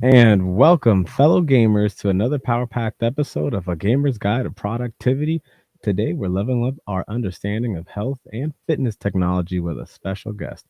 And welcome, fellow gamers, to another power packed episode of A Gamer's Guide to Productivity. Today, we're leveling up our understanding of health and fitness technology with a special guest.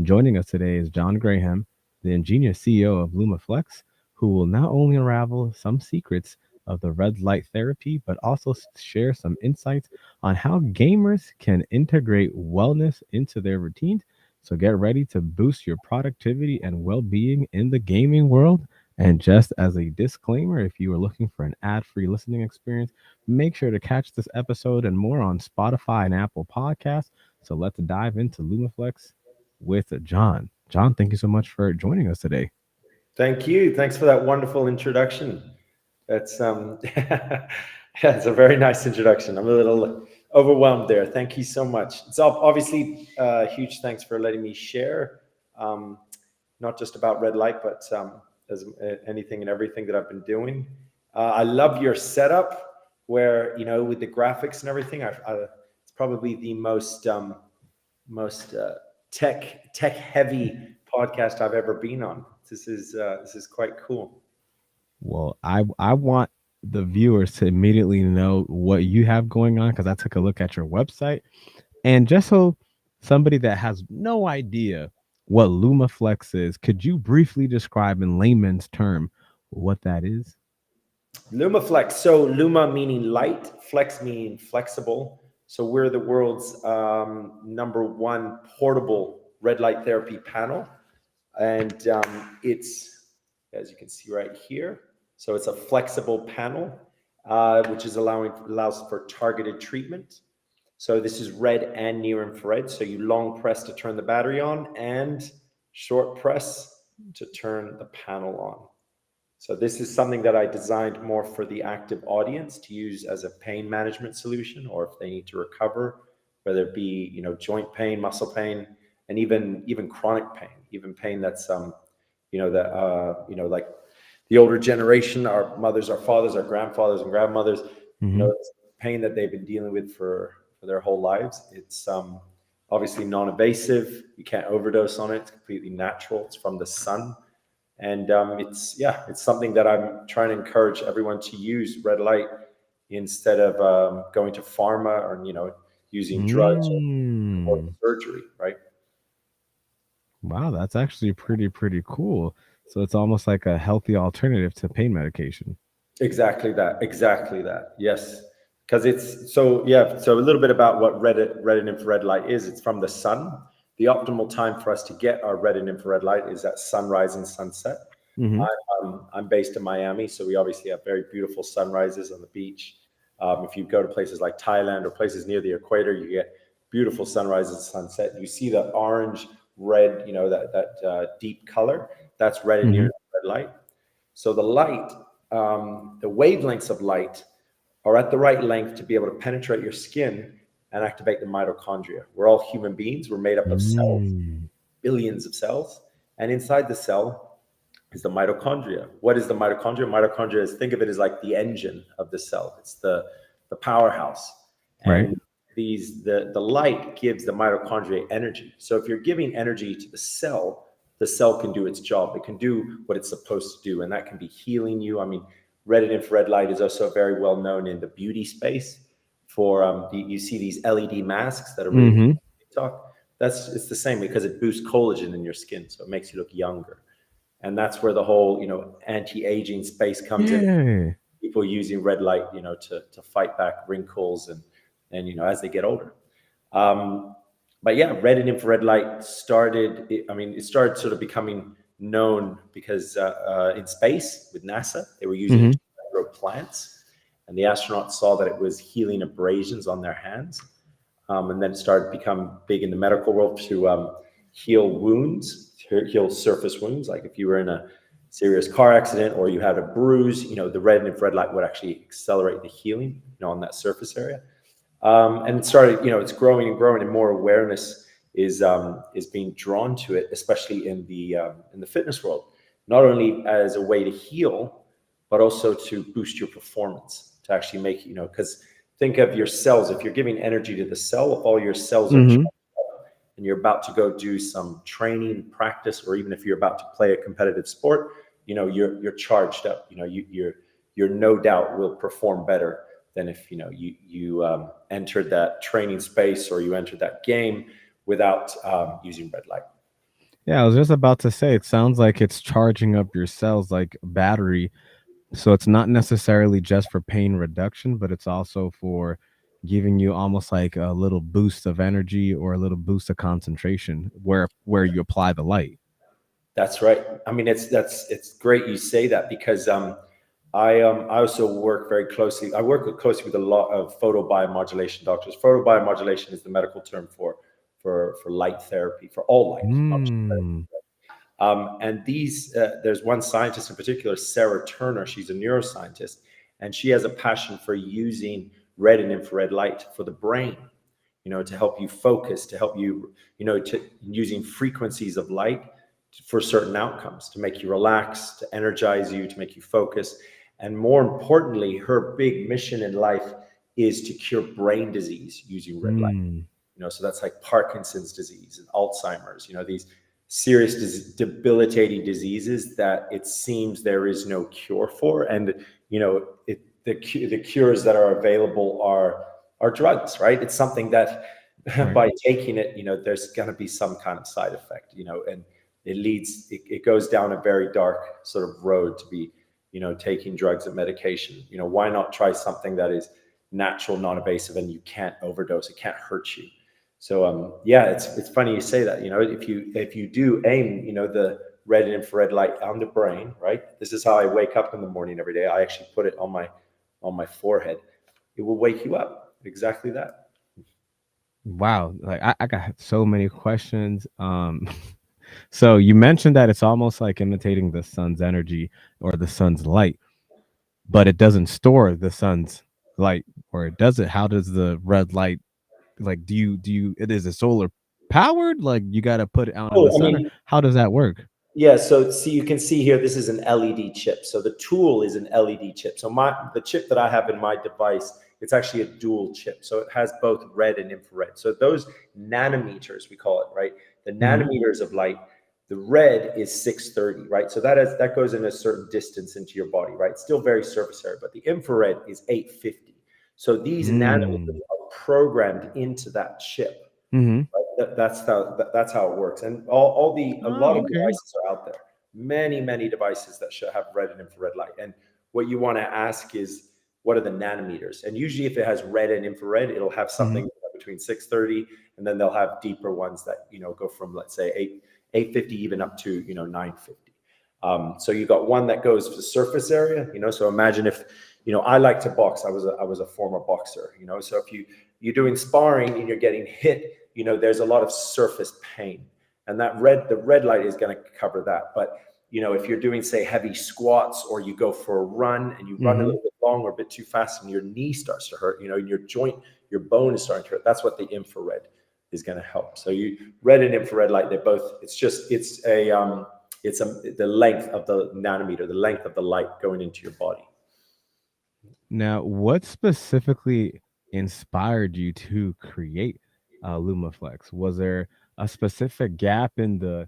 Joining us today is John Graham, the ingenious CEO of Lumaflex, who will not only unravel some secrets of the red light therapy, but also share some insights on how gamers can integrate wellness into their routines. So get ready to boost your productivity and well being in the gaming world. And just as a disclaimer, if you are looking for an ad free listening experience, make sure to catch this episode and more on Spotify and Apple Podcasts. So let's dive into Lumaflex with John. John, thank you so much for joining us today. Thank you. Thanks for that wonderful introduction. That's yeah, it's a very nice introduction. I'm a little overwhelmed there. Thank you so much. It's obviously huge thanks for letting me share, um, not just about red light, but as anything and everything that I've been doing. I love your setup where with the graphics and everything. It's probably the most tech heavy podcast I've ever been on. This is quite cool. Well, I want the viewers to immediately know what you have going on because I took a look at your website. And just so somebody that has no idea what LumaFlex is, could you briefly describe in layman's term what that is? Lumaflex. So Luma meaning light, flex meaning flexible. So we're the world's number one portable red light therapy panel, and it's, as you can see right here. So it's a flexible panel, which is allows for targeted treatment. So this is red and near infrared. So you long press to turn the battery on and short press to turn the panel on. So this is something that I designed more for the active audience to use as a pain management solution, or if they need to recover, whether it be joint pain, muscle pain, and even chronic pain, even pain that's that like the older generation, our mothers, our fathers, our grandfathers and grandmothers, Hmm. it's pain that they've been dealing with for their whole lives. It's obviously non-invasive. You can't overdose on it. It's completely natural. It's from the sun, and it's something that I'm trying to encourage everyone to use red light instead of going to pharma or using drugs or Mm. surgery, right? Wow, that's actually pretty cool. So it's almost like a healthy alternative to pain medication. Exactly that. Yes, because it's so yeah. So a little bit about what red and infrared light is. It's from the sun. The optimal time for us to get our red and infrared light is at sunrise and sunset. Hmm. I'm based in Miami, so we obviously have very beautiful sunrises on the beach. If you go to places like Thailand or places near the equator, you get beautiful sunrises and sunset. You see the orange, red, that deep color. That's red and near Hmm. infrared light. So the light, the wavelengths of light are at the right length to be able to penetrate your skin and activate the mitochondria. We're all human beings. We're made up of cells, Mm. billions of cells. And inside the cell is the mitochondria. What is the mitochondria? Mitochondria is, think of it as like the engine of the cell. It's the powerhouse. Right. And the light gives the mitochondria energy. So if you're giving energy to the cell can do its job. It can do what it's supposed to do, and that can be healing you. I mean, red and infrared light is also very well known in the beauty space. For you see these LED masks that are really Hmm. TikTok. It's the same because it boosts collagen in your skin, so it makes you look younger. And that's where the whole anti-aging space comes in. Yeah. People using red light to fight back wrinkles and as they get older. um, but yeah, red and infrared light it started sort of becoming known because in space with NASA, they were using it Hmm. to grow plants, and the astronauts saw that it was healing abrasions on their hands. And then it started to become big in the medical world to heal wounds, to heal surface wounds. Like if you were in a serious car accident or you had a bruise, the red and infrared light would actually accelerate the healing, on that surface area. And it started, it's growing and growing, and more awareness is being drawn to it, especially in the fitness world, not only as a way to heal, but also to boost your performance, to actually make because think of your cells. If you're giving energy to the cell, if all your cells are Hmm. and you're about to go do some training practice, or even if you're about to play a competitive sport, you're charged up. You're no doubt will perform better than if you entered that training space or you entered that game without using red light. Yeah, I was just about to say, it sounds like it's charging up your cells like a battery. So it's not necessarily just for pain reduction, but it's also for giving you almost like a little boost of energy or a little boost of concentration where you apply the light. That's right. I mean, it's great you say that because I also work very closely. I work closely with a lot of photobiomodulation doctors. Photobiomodulation is the medical term for light therapy, for all light, not just Mm. and there's one scientist in particular, Sarah Turner. She's a neuroscientist, and she has a passion for using red and infrared light for the brain. To help you focus, to help you, to using frequencies of light for certain outcomes, to make you relax, to energize you, to make you focus. And more importantly, her big mission in life is to cure brain disease using red light. Mm. So that's like Parkinson's disease and Alzheimer's, these serious debilitating diseases that it seems there is no cure for. And the cures that are available are drugs, right? It's something that Right. by taking it, there's going to be some kind of side effect, and it goes down a very dark sort of road to be, taking drugs and medication. Why not try something that is natural, non-invasive, and you can't overdose, it can't hurt you. So yeah, it's funny you say that. If you do aim, the red and infrared light on the brain, right? This is how I wake up in the morning every day. I actually put it on my forehead. It will wake you up. Exactly that. Wow. Like I got so many questions. So you mentioned that it's almost like imitating the sun's energy or the sun's light, but it doesn't store the sun's light, or it does it? How does the red light, like, do you it is a solar powered, like you got to put it out in the Oh, I sun, or mean, how does that work? yeah, so see, you can see here, this is an LED chip. So the tool is an LED chip. So the chip that I have in my device, it's actually a dual chip. So it has both red and infrared. So those nanometers, we call it, right? The Hmm. nanometers of light, the red is 630, right? So that goes in a certain distance into your body, right? It's still very surface area, but the infrared is 850. So these nanometers Mm. are programmed into that chip. Hmm. That's how it works. And a lot Oh, of okay. devices are out there. Many devices that should have red and infrared light. And what you want to ask is, what are the nanometers? And usually, if it has red and infrared, it'll have Hmm. something between 630, and then they'll have deeper ones that go from, let's say, 850 even up to 950. So you got one that goes to surface area. So imagine if I like to box. I was a former boxer. So if you're doing sparring and you're getting hit, there's a lot of surface pain, and the red light is going to cover that. But if you're doing, say, heavy squats, or you go for a run and you run a Hmm. little bit long or a bit too fast and your knee starts to hurt, and your joint, your bone is starting to hurt, that's what the infrared is going to help. So red and infrared light, they both, it's the length of the nanometer, the length of the light going into your body. Now, what specifically inspired you to create Lumaflex? Was there a specific gap in the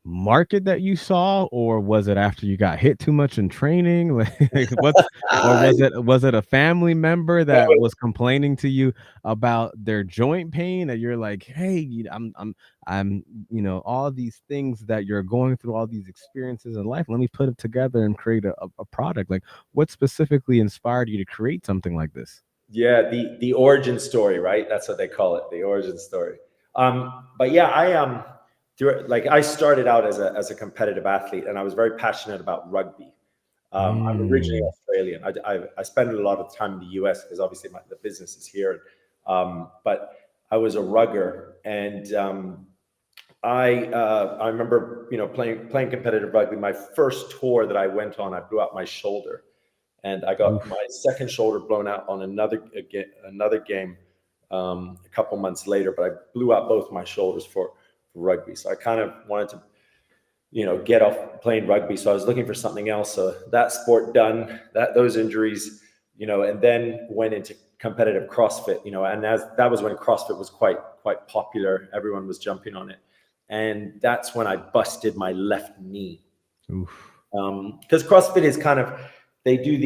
market that you saw, or was it after you got hit too much in training? Like, what's, or Ah, was it a family member that was complaining to you about their joint pain, that you're like, hey, I'm all these things that you're going through, all these experiences in life, let me put it together and create a product. Like, what specifically inspired you to create something like this? yeah, the origin story, right? That's what they call it, the origin story. But yeah, like, I started out as a competitive athlete, and I was very passionate about rugby. I'm originally Mm. Australian. I spent a lot of time in the US because obviously the business is here. But I was a rugger, and I remember playing competitive rugby. My first tour that I went on, I blew out my shoulder, and I got my Oof. second shoulder blown out on another game a couple months later. But I blew out both my shoulders for rugby, so I kind of wanted to get off playing rugby. So I was looking for something else. So that sport done, those injuries, and then went into competitive CrossFit. And as that was when CrossFit was quite popular, everyone was jumping on it, and that's when I busted my left knee. Oof. Because CrossFit is kind of, they do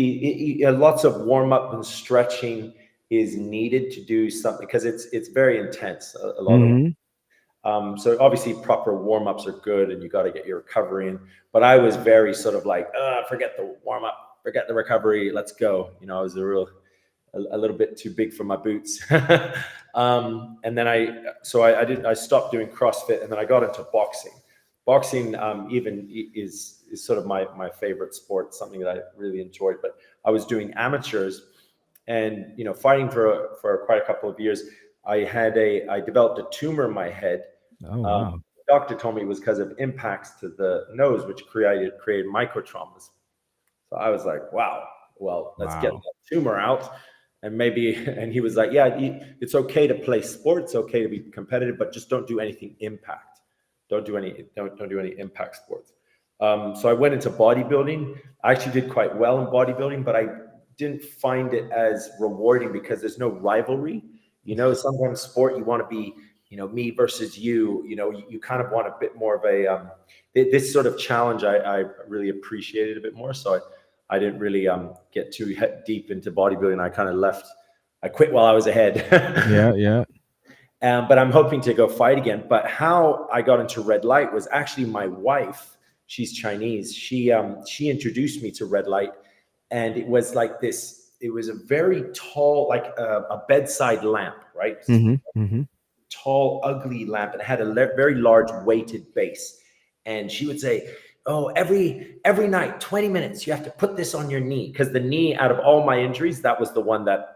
lots of warm up and stretching is needed to do something because it's very intense. A lot of Mm-hmm. so obviously proper warm ups are good, and you got to get your recovery in. But I was very sort of like, forget the warm up, forget the recovery, let's go. I was a little bit too big for my boots. And then I stopped doing CrossFit, and then I got into boxing. Boxing even is sort of my favorite sport, something that I really enjoyed. But I was doing amateurs, and fighting for quite a couple of years. I developed a tumor in my head. Oh, Um, wow. the doctor told me it was because of impacts to the nose, which created microtraumas. So I was like, wow, well, let's get Wow. that tumor out. And maybe, and he was like, yeah, it's okay to play sports, okay to be competitive, but just don't do anything impact. Don't do any impact sports. So I went into bodybuilding. I actually did quite well in bodybuilding, but I didn't find it as rewarding because there's no rivalry. Sometimes sport, you want to be, me versus you. You kind of want a bit more of a this sort of challenge. I really appreciated a bit more. So I didn't really get too deep into bodybuilding. I kind of left. I quit while I was ahead. Yeah, yeah. But I'm hoping to go fight again. But how I got into red light was actually my wife. She's Chinese. She introduced me to red light, and it was like this. It was a very tall, like a bedside lamp, right? Mm-hmm. Mm-hmm. Tall, ugly lamp, and it had a very large weighted base. And she would say, "Oh, every night, 20 minutes, you have to put this on your knee," because the knee, out of all my injuries, that was the one that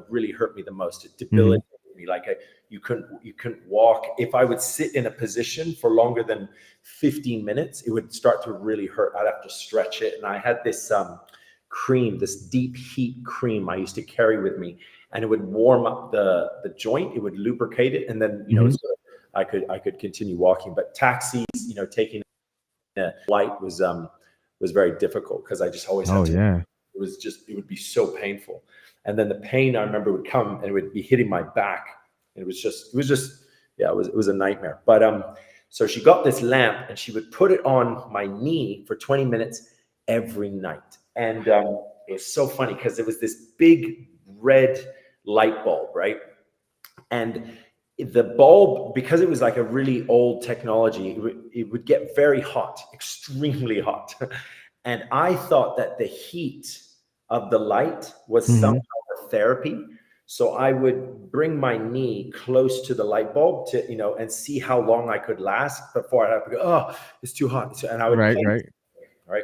really hurt me the most. It Mm-hmm. debilitated me. Like you couldn't walk. If I would sit in a position for longer than 15 minutes, it would start to really hurt. I'd have to stretch it, and I had this cream, this deep heat cream I used to carry with me, and it would warm up the joint. It would lubricate it, and then Mm-hmm. so I could continue walking. But taxis, taking a flight was very difficult because I just always had Oh, to. yeah. It would be so painful, and then the pain I remember would come and it would be hitting my back. And it was just yeah, it was a nightmare. But so she got this lamp and she would put it on my knee for 20 minutes every night, and it was so funny because it was this big red light bulb, right? And the bulb, because it was like a really old technology, it would get very hot, extremely hot. And I thought that the heat of the light was somehow Mm-hmm. a therapy. So I would bring my knee close to the light bulb to, and see how long I could last before I'd have to go, oh, it's too hot. And I would Right, paint, right. right?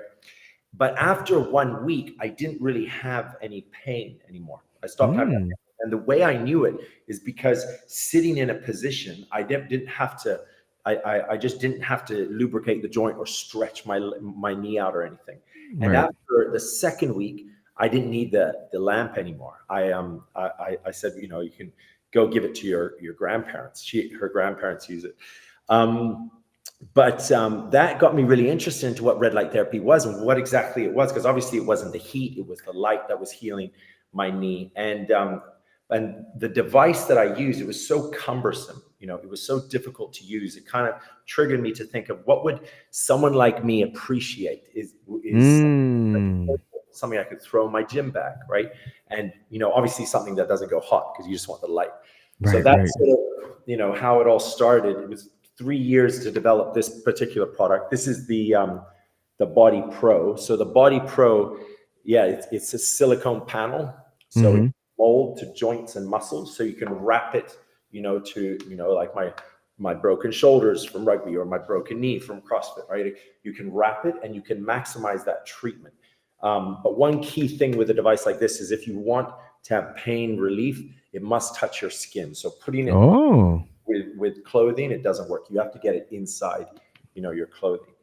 But after 1 week, I didn't really have any pain anymore. I stopped having that Mm. pain. And the way I knew it is because sitting in a position, I didn't have to, I just didn't have to lubricate the joint or stretch my knee out or anything. And Right. after the second week, I didn't need the lamp anymore. I said, you can go give it to your grandparents. Her grandparents use it. But that got me really interested into what red light therapy was and what exactly it was, because obviously it wasn't the heat; it was the light that was healing my knee. And the device that I used, it was so cumbersome. It was so difficult to use. It kind of triggered me to think of what would someone like me appreciate is Mm. something I could throw in my gym bag, right? And obviously something that doesn't go hot because you just want the light. So Right, right. that's sort of how it all started. It was 3 years to develop this particular product. This is the Body Pro. So the Body Pro, yeah, it's a silicone panel, so Mm-hmm. it's mold to joints and muscles. So you can wrap it, to like my broken shoulders from rugby or my broken knee from CrossFit, right? You can wrap it and you can maximize that treatment. But one key thing with a device like this is if you want to have pain relief, it must touch your skin. So putting it Oh. with clothing, it doesn't work. You have to get it inside, your clothing.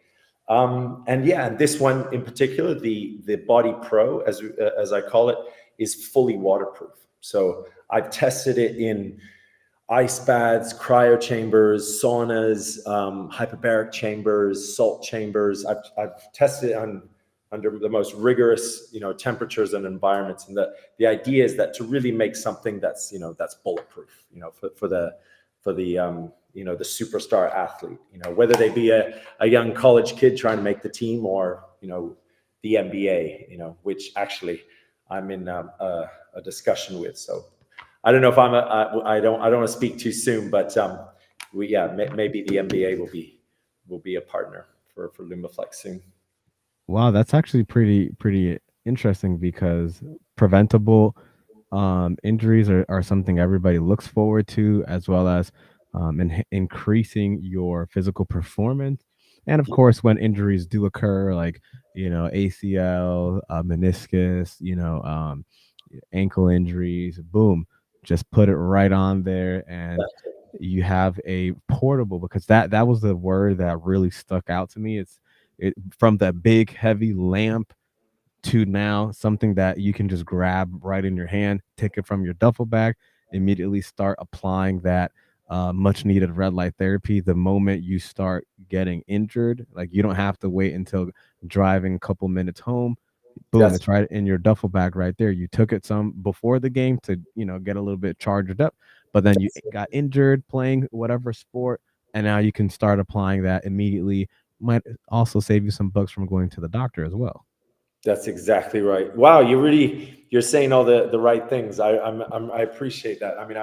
And yeah, and this one in particular, the Body Pro, as I call it, is fully waterproof. So I've tested it in ice baths, cryo chambers, saunas, hyperbaric chambers, salt chambers. I've tested it under the most rigorous, temperatures and environments. And the idea is that to really make something that's bulletproof, for for the the superstar athlete, whether they be a young college kid trying to make the team, or the NBA, which actually I'm in a discussion with. So I don't know if I don't want to speak too soon, but maybe the NBA will be a partner for Lumaflex soon. Wow, that's actually pretty interesting because preventable injuries are something everybody looks forward to, as well as increasing your physical performance. And of course, when injuries do occur, like ACL, meniscus, ankle injuries, boom, just put it right on there, and you have a portable, because that was the word that really stuck out to me. It from the big heavy lamp to now something that you can just grab right in your hand, take it from your duffel bag, immediately start applying that much needed red light therapy the moment you start getting injured. Like, you don't have to wait until driving a couple minutes home. Boom, That's it's right in your duffel bag right there. You took it some before the game to, get a little bit charged up, but then you that's got injured playing whatever sport, and now you can start applying that immediately. Might also save you some bucks from going to the doctor as well. That's exactly right. Wow, you're saying all the right things. I appreciate that. I mean,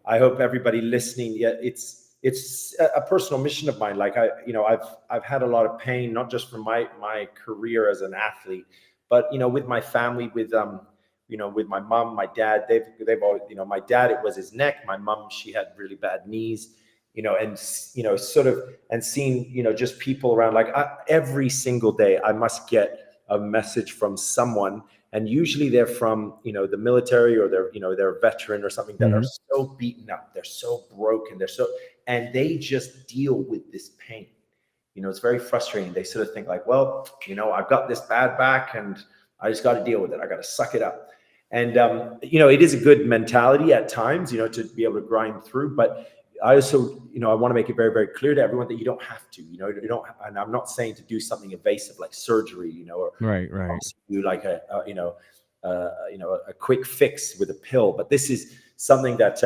I hope everybody listening. Yeah, it's a personal mission of mine. Like, I've had a lot of pain, not just from my career as an athlete, but with my family, with my mom, my dad. They've always, my dad, it was his neck. My mom, she had really bad knees. And sort of, and seeing just people around, like, every single day I must get a message from someone, and usually they're from the military, or they're a veteran or something, that are Mhm. so beaten up, they're so broken, and they just deal with this pain. It's very frustrating. They sort of think like, well, I've got this bad back, and I just got to deal with it. I got to suck it up. And it is a good mentality at times, to be able to grind through. But I also, I want to make it very, very clear to everyone that you don't have to. You don't. And I'm not saying to do something invasive like surgery, or Right, right. do like a quick fix with a pill. But this is something that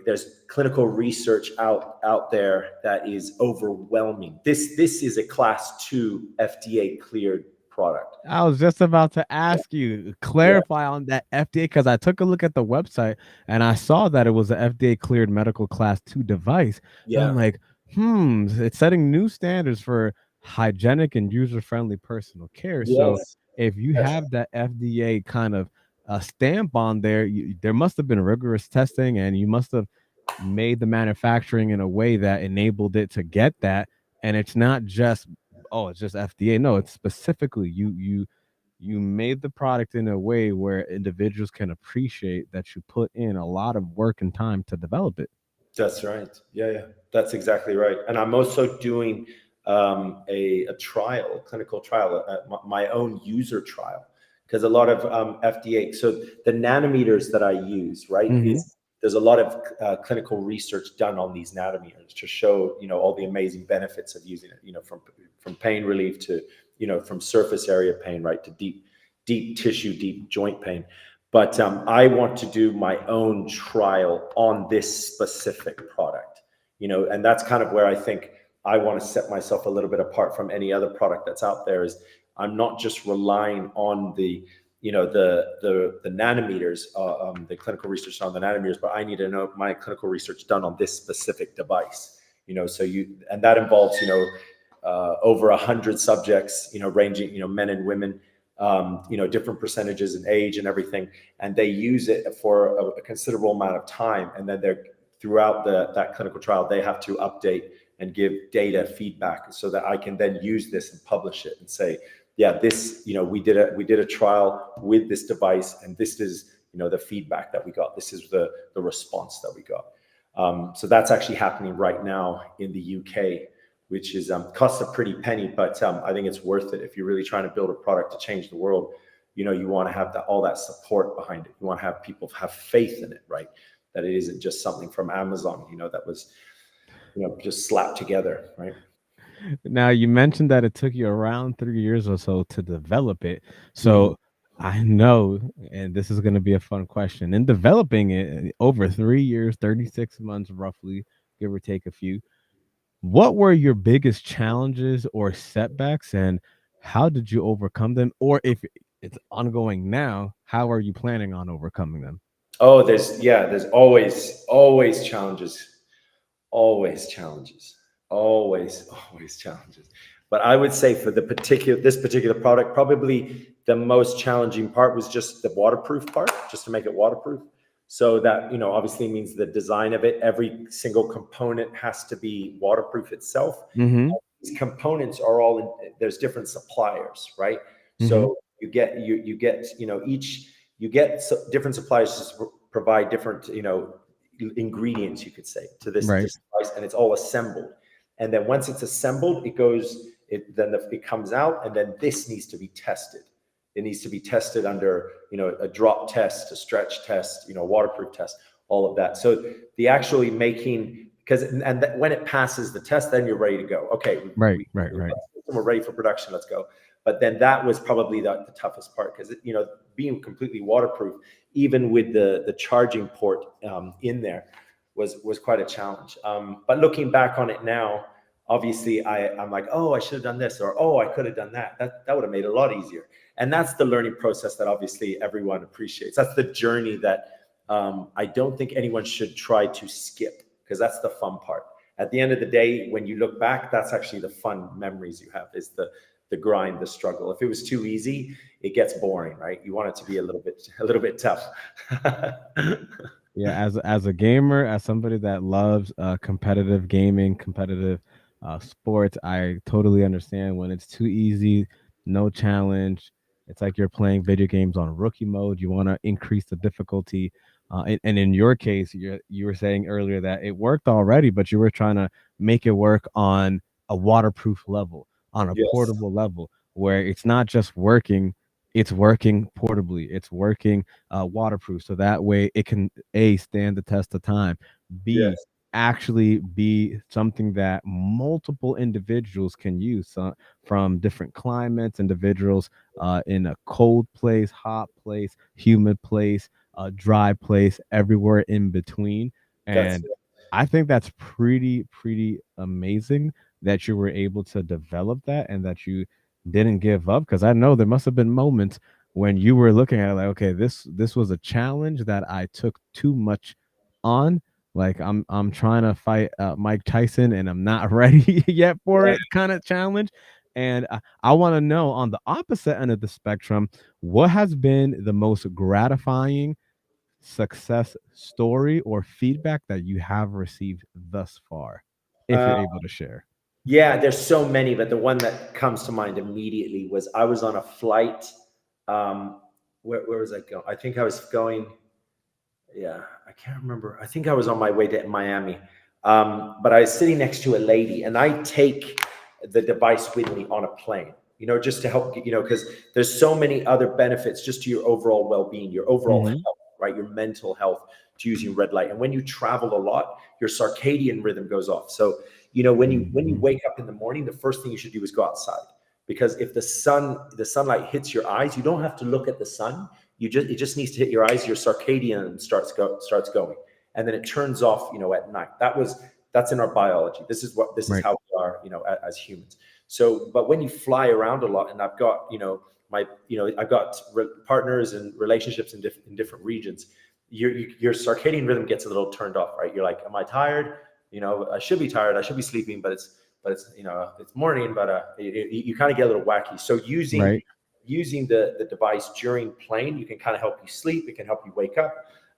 there's clinical research out there that is overwhelming. This is a class 2 FDA cleared product. I was just about to ask you, Yeah, clarify on that FDA, because I took a look at the website and I saw that it was a FDA cleared medical class 2 device. And I'm yeah, like, it's setting new standards for hygienic and user friendly personal care. So yes, if you that's have that FDA kind of stamp on there, there must have been rigorous testing, and you must have made the manufacturing in a way that enabled it to get that. And it's not just, oh, it's just FDA. No, it's specifically you made the product in a way where individuals can appreciate that you put in a lot of work and time to develop it. That's right. Yeah, yeah, that's exactly right. And I'm also doing a trial, a clinical trial, my own user trial, because a lot of FDA. So the nanometers that I use, right, Mhm. is there's a lot of clinical research done on these nanometers to show all the amazing benefits of using it. From pain relief to from surface area pain, right, to deep tissue, deep joint pain. But I want to do my own trial on this specific product, and that's kind of where I think I want to set myself a little bit apart from any other product that's out there. Is I'm not just relying on the nanometers, the clinical research on the nanometers, but I need to know my clinical research done on this specific device. And that involves over 100 subjects, ranging, men and women, different percentages in age and everything, and they use it for a considerable amount of time, and then they're throughout that clinical trial they have to update and give data feedback, so that I can then use this and publish it and say, yeah, this, we did a trial with this device, and this is the feedback that we got. This is the response that we got. So that's actually happening right now in the UK, which is costs a pretty penny, but I think it's worth it if you're really trying to build a product to change the world. You want to have all that support behind it. You want to have people have faith in it, right? That it isn't just something from Amazon, that was just slapped together, right? Now, you mentioned that it took you around 3 years or so to develop it. Mhm. So I know, and this is going to be a fun question. In developing it over 3 years, 36 months roughly, give or take a few, what were your biggest challenges or setbacks, and how did you overcome them? Or if it's ongoing now, how are you planning on overcoming them? Oh, there's always challenges, always challenges, always challenges. But I would say for this particular product, probably the most challenging part was just the waterproof part, just to make it waterproof. So that, obviously means the design of it. Every single component has to be waterproof itself. Mm-hmm. These components are all there's different suppliers, right? Mm-hmm. So you get each you get different suppliers to provide different ingredients, you could say, to Right. this device, and it's all assembled. And then once it's assembled, it comes out, and then this needs to be tested. It needs to be tested under a drop test, a stretch test, waterproof test, all of that. So the actually making, because when it passes the test, then you're ready to go. Okay, Right. Right. Right. we're ready for production. Let's go. But then that was probably the toughest part, because being completely waterproof, even with the charging port in there, was quite a challenge. But looking back on it now, obviously I'm like, oh, I should have done this, or oh, I could have done that. That would have made it a lot easier. And that's the learning process that obviously everyone appreciates. That's the journey that I don't think anyone should try to skip, because that's the fun part. At the end of the day, when you look back, that's actually the fun memories you have, is the grind, the struggle. If it was too easy, it gets boring, right? You want it to be a little bit tough. Yeah, as a gamer, as somebody that loves competitive gaming, competitive sports, I totally understand when it's too easy, no challenge. It's like you're playing video games on rookie mode. You want to increase the difficulty, and in your case, you were saying earlier that it worked already, but you were trying to make it work on a waterproof level, on a Yes, portable level, where it's not just working, it's working portably, it's working waterproof, so that way it can a stand the test of time, b yes, actually be something that multiple individuals can use, from different climates, individuals in a cold place, hot place, humid place, dry place, everywhere in between. that's And I think that's pretty amazing that you were able to develop that and that you didn't give up, because I know there must have been moments when you were looking at it like, okay, this was a challenge that I took too much on. Like I'm trying to fight Mike Tyson and I'm not ready yet for yeah. it, kind of challenge. And I want to know, on the opposite end of the spectrum, what has been the most gratifying success story or feedback that you have received thus far, if Uh, you're able to share? yeah, there's so many, but the one that comes to mind immediately was I was on a flight. Um, where was I going? I think I was going. Yeah, I can't remember. I think I was on my way to Miami. But I was sitting next to a lady, and I take the device with me on a plane, just to help, because there's so many other benefits just to your overall well-being, your overall Hmm. health, right? Your mental health, to using red light. And when you travel a lot, your circadian rhythm goes off. So, when you Hmm. wake up in the morning, the first thing you should do is go outside, because if the sunlight hits your eyes, you don't have to look at the sun. It just needs to hit your eyes. Your circadian starts going, and then it turns off, at night. That's in our biology. This is Right. how we are, as humans. So, but when you fly around a lot, and I've got, I've got partners and relationships in different regions. Your circadian rhythm gets a little turned off, right? You're like, am I tired? I should be tired. I should be sleeping, but it's it's morning. But you kind of get a little wacky. So Right. using the device during plane, you can kind of help you sleep. It can help you wake up.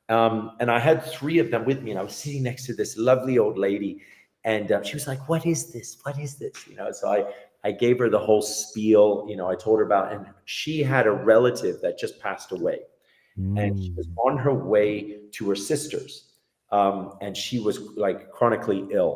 And I had three of them with me, and I was sitting next to this lovely old lady, and she was like, "What is this? What is this?" So I gave her the whole spiel. I told her about, and she had a relative that just passed away, and she was Mm. on her way to her sister's, and she was like chronically ill,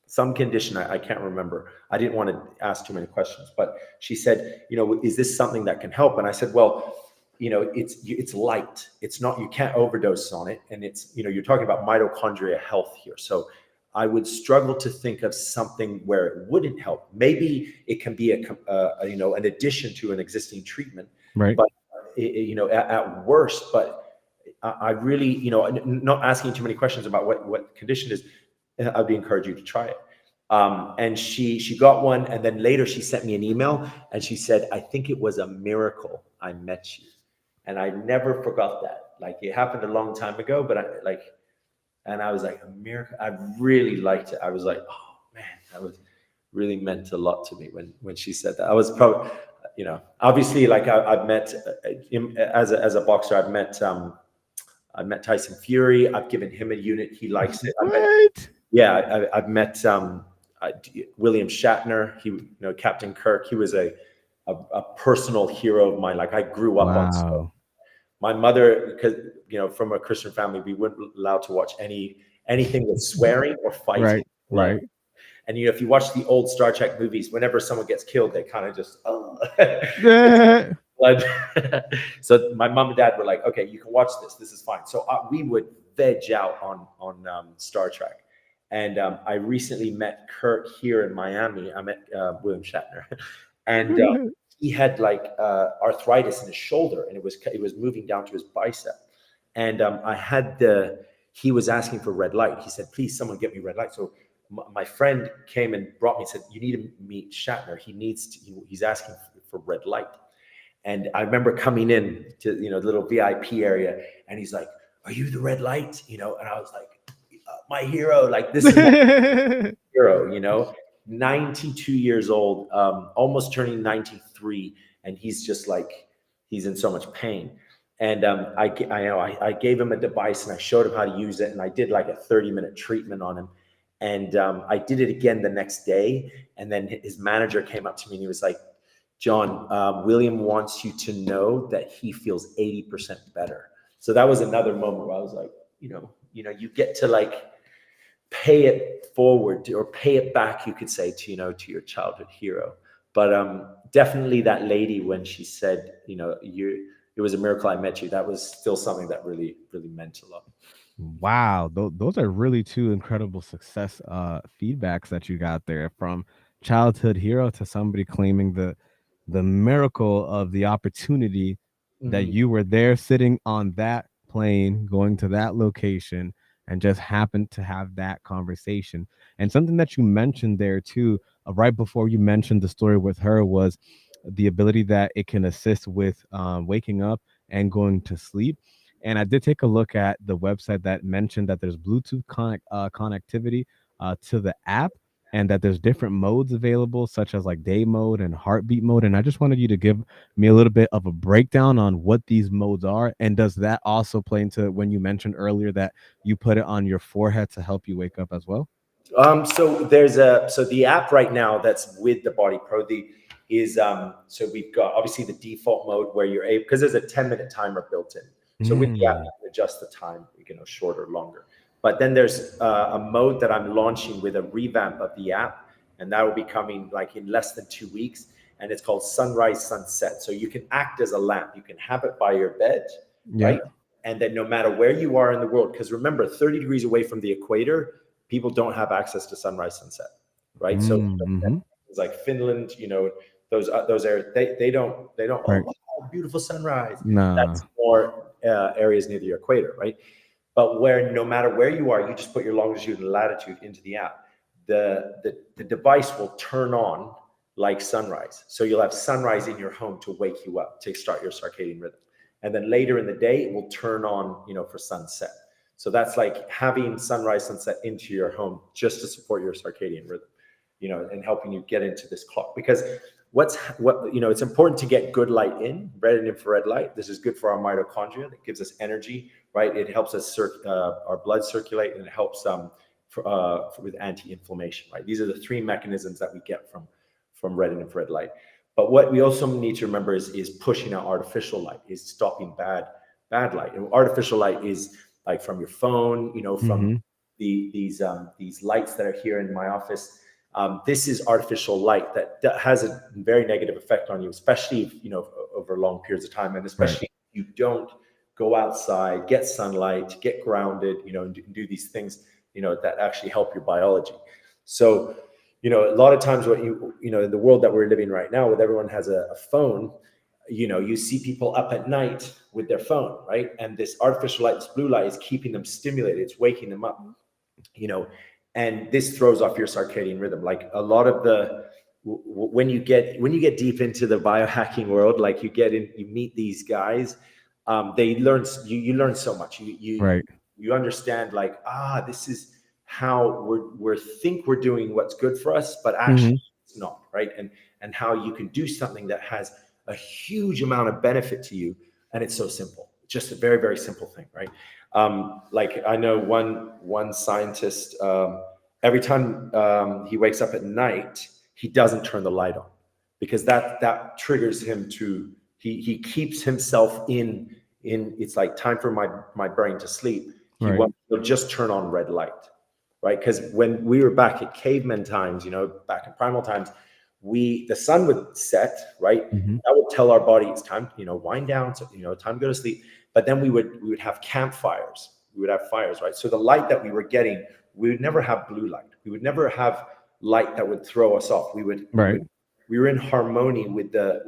some condition. I can't remember. I didn't want to ask too many questions, but she said, is this something that can help? And I said, well, it's light. It's not, you can't overdose on it. And it's, you're talking about mitochondria health here. So I would struggle to think of something where it wouldn't help. Maybe it can be an addition to an existing treatment, Right. but at worst. But I really, not asking too many questions about what condition is, I'd be encourage you to try it. And she got one, and then later she sent me an email, and she said, "I think it was a miracle I met you," and I never forgot that. Like, it happened a long time ago, but and I was like, a miracle. I really liked it. I was like, oh man, that was really meant a lot to me when she said that. I was probably, obviously, like I've met as a boxer, I've met Tyson Fury. I've given him a unit. He likes it. I met, What? yeah, I've met William Shatner. Captain Kirk. He was a personal hero of mine. Like, I grew up on Star. Wow. My mother, because from a Christian family, we weren't allowed to watch anything with swearing or fighting, Right, blood. right. And if you watch the old Star Trek movies, whenever someone gets killed, they kind of just blood. So my mom and dad were like, "Okay, you can watch this. This is fine." So we would veg out on Star Trek. And I recently met Kurt here in Miami. I met William Shatner, and he had like arthritis in his shoulder, and it was moving down to his bicep. And he was asking for red light. He said, "Please, someone get me red light." So my friend came and brought me and said, "You need to meet Shatner. He's asking for red light." And I remember coming in to the little VIP area, and he's like, "Are you the red light?" And I was like, "My hero! Like, this is my hero." 92 years old, almost turning 93, and he's just like, he's in so much pain. And I gave him a device, and I showed him how to use it, and I did like a 30-minute treatment on him. And I did it again the next day, and then his manager came up to me, and he was like, "John, William wants you to know that he feels 80% better." So that was another moment where I was like, you get to like pay it forward or pay it back, you could say, to your childhood hero. But definitely that lady, when she said, it was a miracle I met you, that was still something that really, really meant a lot. Wow, those are really two incredible success feedbacks that you got there, from childhood hero to somebody claiming the miracle of the opportunity that Mhm. you were there sitting on that plane going to that location and just happened to have that conversation. And something that you mentioned there too, right before you mentioned the story with her, was the ability that it can assist with waking up and going to sleep. And I did take a look at the website that mentioned that there's Bluetooth connectivity to the app, and that there's different modes available, such as like day mode and heartbeat mode. And I just wanted you to give me a little bit of a breakdown on what these modes are. And does that also play into when you mentioned earlier that you put it on your forehead to help you wake up as well? So the app right now that's with the Body Pro, so we've got obviously the default mode where you're able, because there's a 10-minute timer built in. So with the app, Mm, you can adjust the time, shorter, longer. But then there's a mode that I'm launching with a revamp of the app, and that will be coming like in less than 2 weeks. And it's called Sunrise Sunset. So you can act as a lamp. You can have it by your bed, yeah. right? And then no matter where you are in the world, because remember, 30 degrees away from the equator, people don't have access to sunrise sunset, right? So Mm-hmm. it's like Finland, those areas, they don't. Oh Right. wow, beautiful sunrise. Nah. That's more areas near the equator, right? But where no matter where you are, you just put your longitude and latitude into the app. The device will turn on like sunrise. So you'll have sunrise in your home to wake you up, to start your circadian rhythm. And then later in the day, it will turn on, for sunset. So that's like having sunrise, sunset into your home just to support your circadian rhythm, and helping you get into this clock. Because it's important to get good light in, red and infrared light. This is good for our mitochondria. It gives us energy, right? It helps us our blood circulate, and it helps with anti-inflammation, right? These are the three mechanisms that we get from red and infrared light. But what we also need to remember is pushing out artificial light, is stopping bad light. And artificial light is like from your phone, from Mm-hmm. these lights that are here in my office. This is artificial light that has a very negative effect on you, especially if, over long periods of time, and Right. especially if you don't go outside, get sunlight, get grounded, and do these things, that actually help your biology. So, a lot of times what in the world that we're living right now, with everyone has a phone, You see people up at night with their phone, right? And this artificial light, this blue light, is keeping them stimulated. It's waking them up, you know, and this throws off your circadian rhythm. Like a lot of the when you get deep into the biohacking world, like you meet these guys, they learn you learn so much. Right. You understand, like, this is how we're think we're doing what's good for us, but actually Hmm. it's not, right? And how you can do something that has a huge amount of benefit to you, and it's so simple, just a very, very simple thing, right? Like I know one scientist, every time he wakes up at night, he doesn't turn the light on, because that triggers him to he keeps himself in it's like time for my brain to sleep. Right. He'll just turn on red light, right? Because when we were back at caveman times, back in primal times, the sun would set, right? Hmm. That would tell our body it's time, wind down, so time to go to sleep. But then we would have campfires, we would have fires, right? So the light that we were getting, we would never have blue light, we would never have light that would throw us off. Right. We were in harmony with the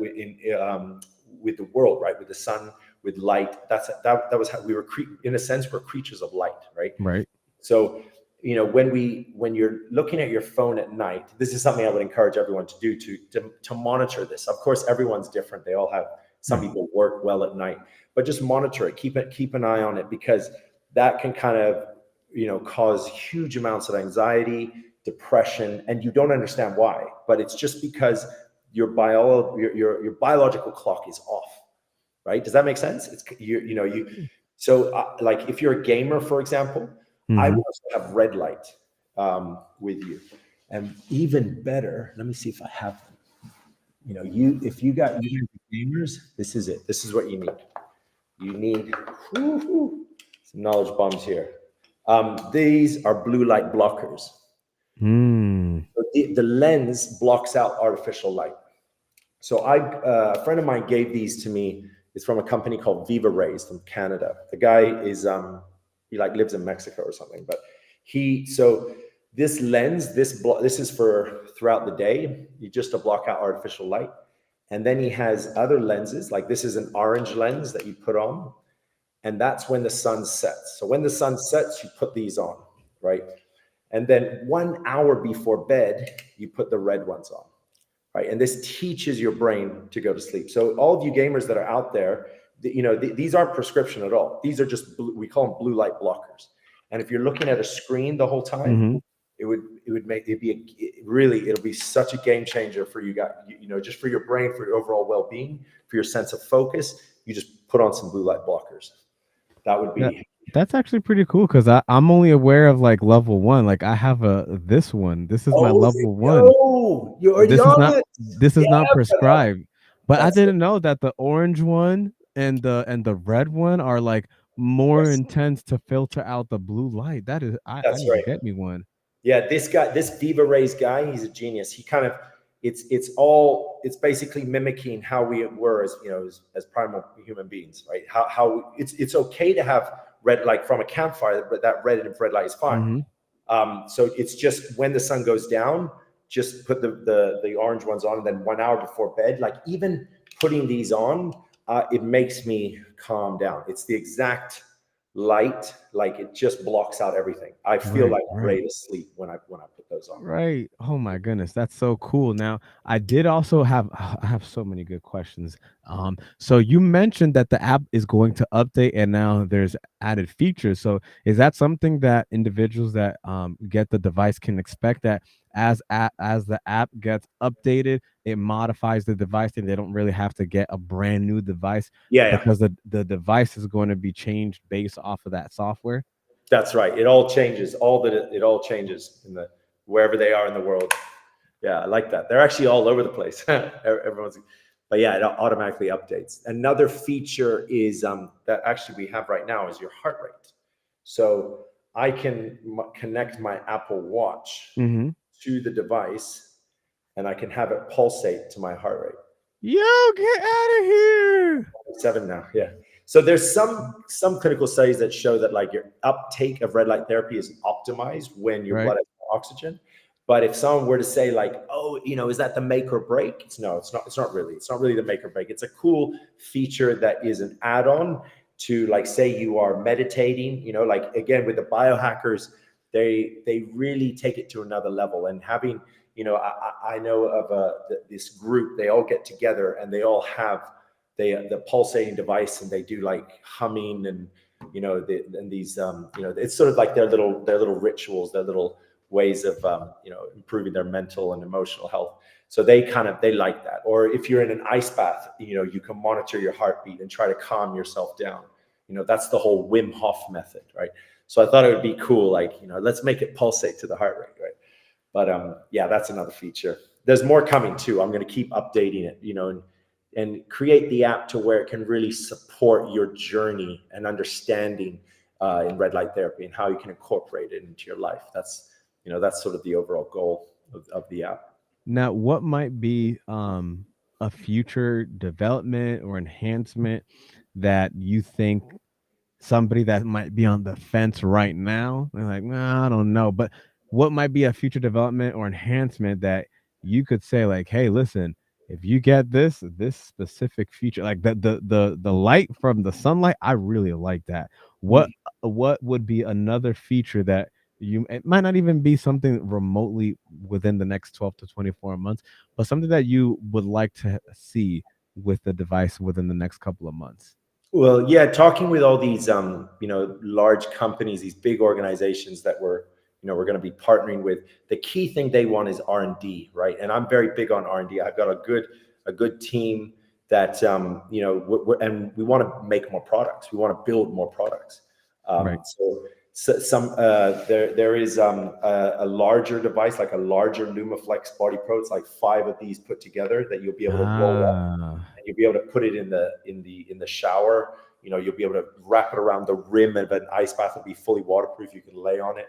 world, right? With the sun, with light. That was how we were. In a sense, we're creatures of light, right? Right. So, when you're looking at your phone at night, this is something I would encourage everyone to do, to monitor this. Of course, everyone's different. They all have, some Right. people work well at night, but just monitor it. Keep an eye on it, because that can kind of, cause huge amounts of anxiety, depression, and you don't understand why. But it's just because your biological clock is off, right? Does that make sense? It's you. So, like, if you're a gamer, for example, I Hmm. would also have red light with you, and even better. Let me see if I have them. If you guys are gamers, this is it. This is what you need. You need some knowledge bombs here. These are blue light blockers. Mm. So the lens blocks out artificial light. So a friend of mine gave these to me. It's from a company called Viva Rays from Canada. The guy is he like lives in Mexico or something. But so this lens, this is for throughout the day. You just to block out artificial light. And then he has other lenses, like this is an orange lens that you put on, and that's when the sun sets. So when the sun sets, you put these on, right? And then 1 hour before bed, you put the red ones on, right? And this teaches your brain to go to sleep. So all of you gamers that are out there, these aren't prescription at all. These are just we call them blue light blockers. And if you're looking at a screen the whole time, Hmm. it'll be such a game changer for you guys. Just for your brain, for your overall well-being, for your sense of focus. You just put on some blue light blockers. That would That be. that's actually pretty cool because I'm only aware of like level one. Like I have this one. This is my Oh, there level you one. go. You're already This is on not it. this is Yeah, not brother. prescribed. But I That's it. didn't know that the orange one and the red one are like more Yes, intense to filter out the blue light. That is I that's need to right. get me one. Yeah, this Viva Rays guy, he's a genius. He kind of, it's basically mimicking how we were as, as primal human beings, right? How it's okay to have red light from a campfire, but that red and infrared light is fine. Hmm. So it's just when the sun goes down, just put the orange ones on, and then 1 hour before bed, like even putting these on, it makes me calm down. It's the exact light, like it just blocks out everything. I feel Right, like I'm right. ready to sleep when I put those on. Right. Oh my goodness, that's so cool. Now, I did also have I have so many good questions. So you mentioned that the app is going to update and now there's added features. So is that something that individuals that get the device can expect that as the app gets updated, it modifies the device and they don't really have to get a brand new device Yeah, yeah, because the device is going to be changed based off of that software? that's right. It all changes. It all changes in the wherever they are in the world. Yeah, I like that. They're actually all over the place. Everyone's, but yeah, it automatically updates. Another feature is that actually we have right now is your heart rate. So I can connect my Apple Watch Mm-hmm. to the device, and I can have it pulsate to my heart rate. Yo, get out of here. 7 now, yeah. So there's some clinical studies that show that like your uptake of red light therapy is optimized when your Right. blood has more oxygen. But if someone were to say like, oh, is that the make or break? It's not really. It's not really the make or break. It's a cool feature that is an add-on to, like, say you are meditating, like, again, with the biohackers, they really take it to another level. And having, I know of this group, they all get together and they all have the pulsating device, and they do like humming, and and these it's sort of like their little rituals, their little ways of improving their mental and emotional health. So they like that. Or if you're in an ice bath, you can monitor your heartbeat and try to calm yourself down. That's the whole Wim Hof method, right? So I thought it would be cool, like, let's make it pulsate to the heart rate, right? But yeah, that's another feature. There's more coming too. I'm going to keep updating it, and create the app to where it can really support your journey and understanding in red light therapy, and how you can incorporate it into your life. That's sort of the overall goal of the app. Now, what might be a future development or enhancement that you think somebody that might be on the fence right now, they're like, nah, I don't know, but what might be a future development or enhancement that you could say, like, hey, listen, if you get this specific feature, like the light from the sunlight, I really like that. Mm. What would be another feature that it might not even be something remotely within the next 12 to 24 months, but something that you would like to see with the device within the next couple of months? Well, yeah, talking with all these large companies, these big organizations that we're going to be partnering with, the key thing they want is R&D, right? And I'm very big on R&D. I've got a good team that and we want to make more products. We want to build more products. Right. There is a larger device, like a larger Lumaflex body pro. It's like 5 of these put together that you'll be able to roll up, Ah. and you'll be able to put it in the shower. You'll be able to wrap it around the rim of an ice bath. It'll be fully waterproof. You can lay on it.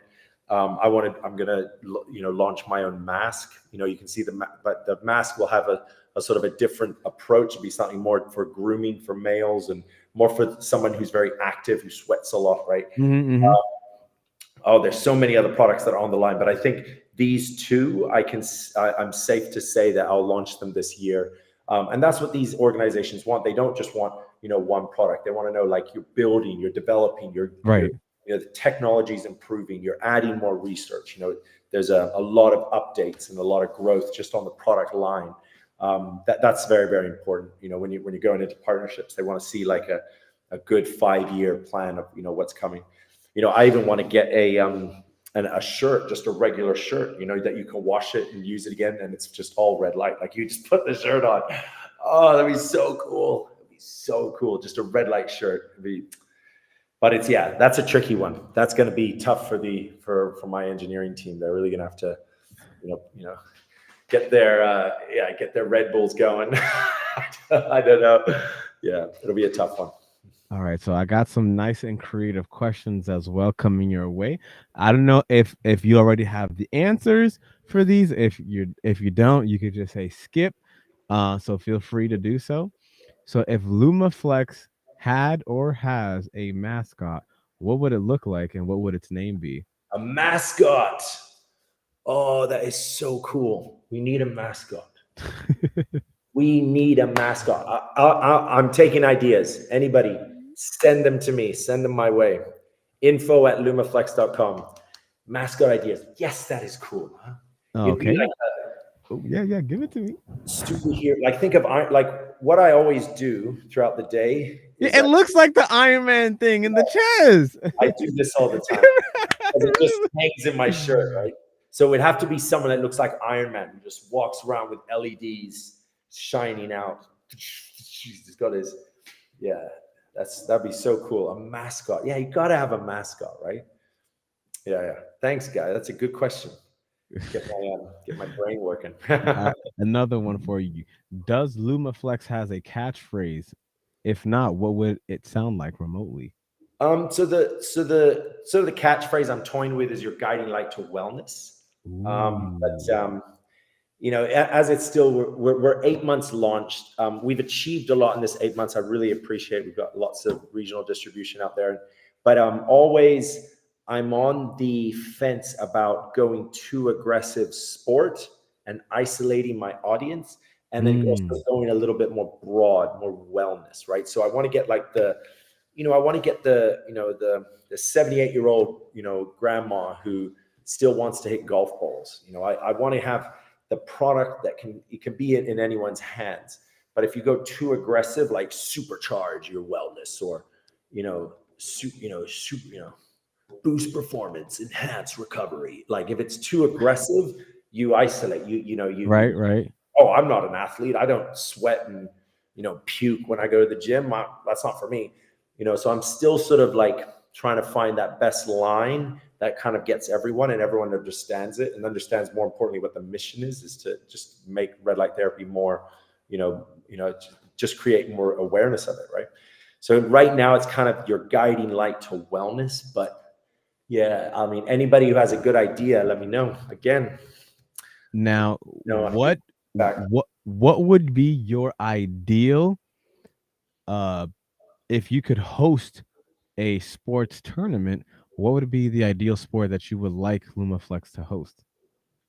I'm gonna launch my own mask. You can see but the mask will have a sort of a different approach. It'll be something more for grooming for males, and more for someone who's very active, who sweats a lot, right? Mm-hmm. Oh, there's so many other products that are on the line, but I think these two, I'm safe to say that I'll launch them this year. And that's what these organizations want. They don't just want, one product. They want to know, like, you're building, you're developing, Right. the technology is improving, you're adding more research. There's a lot of updates and a lot of growth just on the product line. That's very, very important. When you're going into partnerships, they want to see like a good 5-year plan of what's coming. I even want to get a shirt, just a regular shirt, that you can wash it and use it again, and it's just all red light. Like, you just put the shirt on. Oh, that'd be so cool. That'd be so cool. Just a red light shirt. But that's a tricky one. That's going to be tough for my engineering team. They're really going to have to, get their Red Bulls going. I don't know. Yeah, it'll be a tough one. All right, so I got some nice and creative questions as well coming your way. I don't know if you already have the answers for these. If you don't, you could just say skip. So feel free to do so. So if Lumaflex had or has a mascot, what would it look like and what would its name be? A mascot. Oh, that is so cool. We need a mascot. We need a mascot. I'm taking ideas. Anybody, send them to me. Send them my way. info@lumaflex.com. Mascot ideas. Yes, that is cool. Huh? It'd be Okay. like Oh, yeah, give it to me. a superhero. Like, think of like what I always do throughout the day is Yeah, it looks like the Iron Man thing in the chest. I do this all the time because it just hangs in my shirt, right? So it'd have to be someone that looks like Iron Man, who just walks around with LEDs shining out. He's got his, yeah, that'd be so cool. A mascot. Yeah, you got to have a mascot, right? Yeah. Thanks, guy. That's a good question. Get my brain working. Another one for you. Does Lumaflex has a catchphrase? If not, what would it sound like remotely? So the catchphrase I'm toying with is "Your guiding light to wellness." But Ooh. as it's still, we're 8 months launched. We've achieved a lot in this 8 months. I really appreciate it. We've got lots of regional distribution out there, but always I'm on the fence about going too aggressive sport and isolating my audience, and then also Mm. going a little bit more broad, more wellness, right? So I want to get like I want to get the 78-year-old, grandma who still wants to hit golf balls. I want to have the product that it can be in anyone's hands. But if you go too aggressive, like supercharge your wellness, or boost performance, enhance recovery. Like if it's too aggressive, you isolate. Right, right. Oh, I'm not an athlete. I don't sweat and puke when I go to the gym. That's not for me. So I'm still sort of like trying to find that best line that kind of gets everyone, and everyone understands it and understands, more importantly, what the mission is to just make red light therapy more, just create more awareness of it, right? So right now it's kind of your guiding light to wellness. But yeah, I mean, anybody who has a good idea, let me know. Again, Now, I'm here back. what would be your ideal uh if you could host a sports tournament, what would be the ideal sport that you would like Lumaflex to host?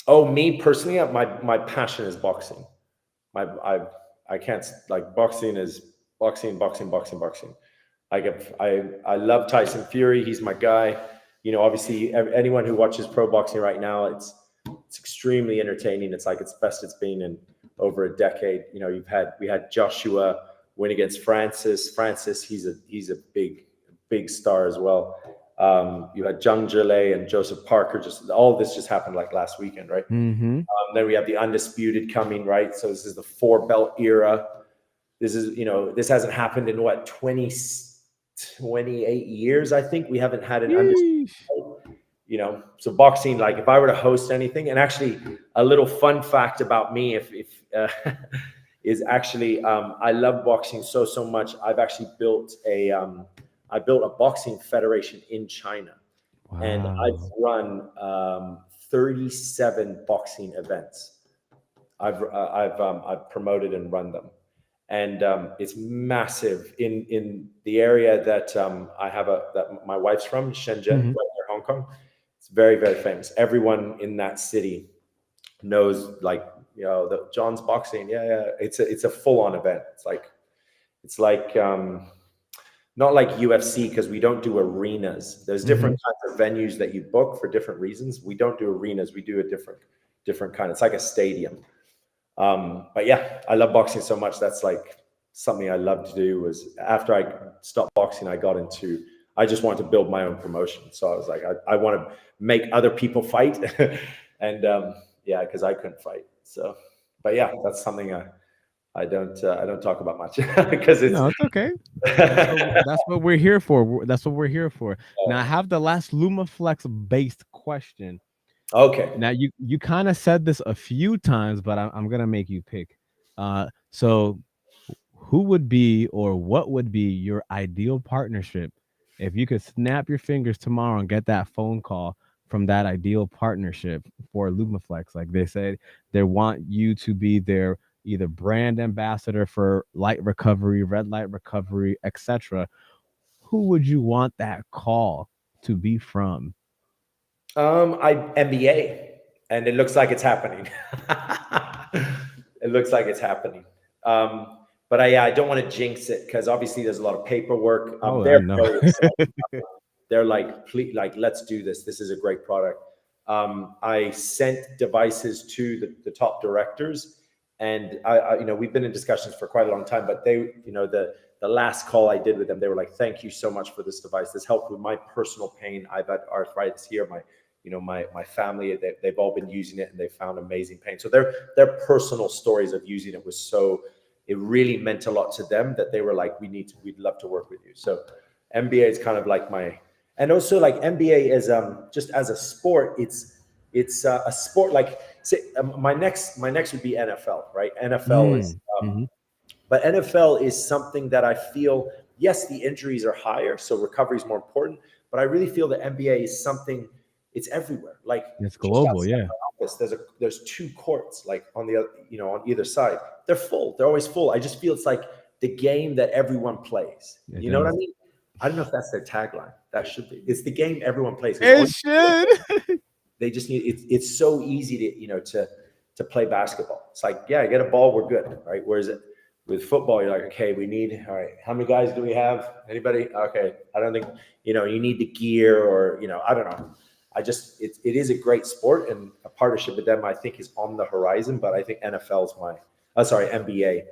Oh, me personally, my passion is boxing. My I can't, like, boxing is boxing, boxing, boxing, boxing. I love Tyson Fury. He's my guy. Obviously, anyone who watches pro boxing right now, it's extremely entertaining. It's like it's best it's been in over a decade. We had Joshua win against Francis. Francis, he's a big star as well. You had Jung Jile and Joseph Parker. Just all of this just happened like last weekend, right? Mm-hmm. Then we have the undisputed coming, right? So this is the 4 belt era. This hasn't happened in what, 28 years, I think. We haven't had an undisputed. Yeesh. So boxing, like if I were to host anything, and actually a little fun fact about me, if is actually, I love boxing so much. I've actually I built a boxing federation in China, and I've Wow. run 37 boxing events. I've promoted and run them, and it's massive in the area that that my wife's from, Shenzhen, right Mm-hmm. near Hong Kong. It's very, very famous. Everyone in that city knows, like, the John's boxing. Yeah, yeah. It's a full on event. It's like not like UFC, because we don't do arenas. There's Mm-hmm. different kinds of venues that you book for different reasons. We don't do arenas. We do a different kind. It's like a stadium. But yeah, I love boxing so much. That's like something I love to do. Was after I stopped boxing, I just wanted to build my own promotion. So I was like, I want to make other people fight. And yeah, because I couldn't fight. So, but yeah, that's something I don't talk about much because it's No, it's okay. That's what we're here for. That's what we're here for. Now I have the last Lumaflex based question. okay. Now you kind of said this a few times, but I'm gonna make you pick. So who would be or what would be your ideal partnership if you could snap your fingers tomorrow and get that phone call from that ideal partnership for Lumaflex? Like they said, they want you to be their either brand ambassador for light recovery, red light recovery, etc. Who would you want that call to be from? I MBA, and it looks like it's happening. It looks like it's happening. But I don't want to jinx it, because obviously there's a lot of paperwork. Oh, I They're know. very excited. They're like, please, like, let's do this. This is a great product. I sent devices to the top directors, and we've been in discussions for quite a long time. But they, the last call I did with them, they were like, "Thank you so much for this device. This helped with my personal pain. I've had arthritis here. My family, they've all been using it, and they found amazing pain." So their personal stories of using it it really meant a lot to them, that they were like, we'd love to work with you. So MBA is kind of like and also like MBA is just as a sport, it's a sport, like, say, my next would be NFL, right? NFL is, Mm, mhm. but NFL is something that I feel, yes, the injuries are higher, so recovery is more important, but I really feel that NBA is something, it's everywhere. Like, It's just global, outside yeah. my office, there's 2 courts, like on the on either side. They're full. They're always full. I just feel it's like the game that everyone plays. It You know what I does. mean? I don't know if that's their tagline. That should be. It's the game everyone plays because It should. they just need. It's so easy to to play basketball. It's like, yeah, get a ball, we're good, right? Whereas with football, you're like, okay, we need, all right, how many guys do we have? Anybody? Okay, I don't think, you need the gear, or I don't know. I just it is a great sport, and a partnership with them I think is on the horizon. But I think NFL's my, sorry, NBA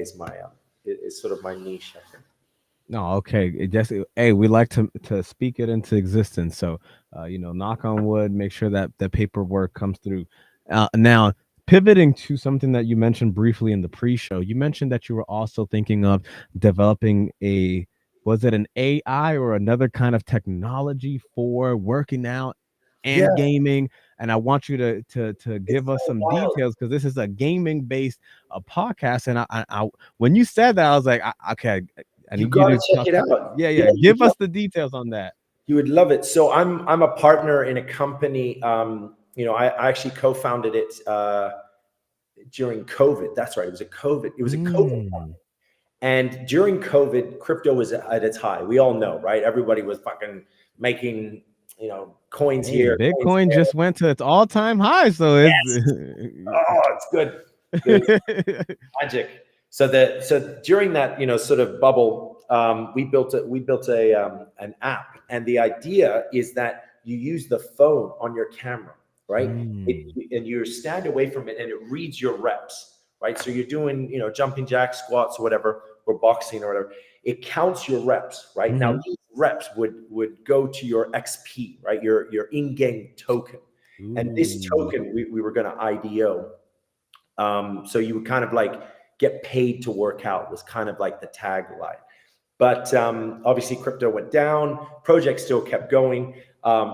is my is sort of my niche, I think. No, okay. It just hey, we like to speak it into existence. So, knock on wood, make sure that the paperwork comes through. Now, pivoting to something that you mentioned briefly in the pre-show, you mentioned that you were also thinking of developing was it an AI or another kind of technology for working out Yeah, and gaming? And I want you to it's give us so some wild. details because this is a gaming based podcast. And I when you said that, I was like, okay, I You need you got to to check talk. it out. Yeah, Yeah, yeah. Give us the details on that. you would love it. So I'm a partner in a company. I actually co-founded it during COVID. That's right. It was a COVID. It was a COVID. Mm. And during COVID, crypto was at its high. We all know, right? Everybody was fucking making, coins Hey, here, coins Bitcoin there. just went to its all-time high, so it's Yes. Oh, it's good. It's magic. So during that, sort of bubble, we built an app, and the idea is that you use the phone on your camera, right? Mm. And you stand away from it, and it reads your reps, right? So you're doing, jumping jacks, squats, or whatever, or boxing or whatever. It counts your reps, right? Now Mhm. these reps would go to your XP, right? Your in-game token, and this Ooh. token we were going to IDO. So you would kind of like get paid to work out, was kind of like the tagline. But obviously, crypto went down. Project still kept going.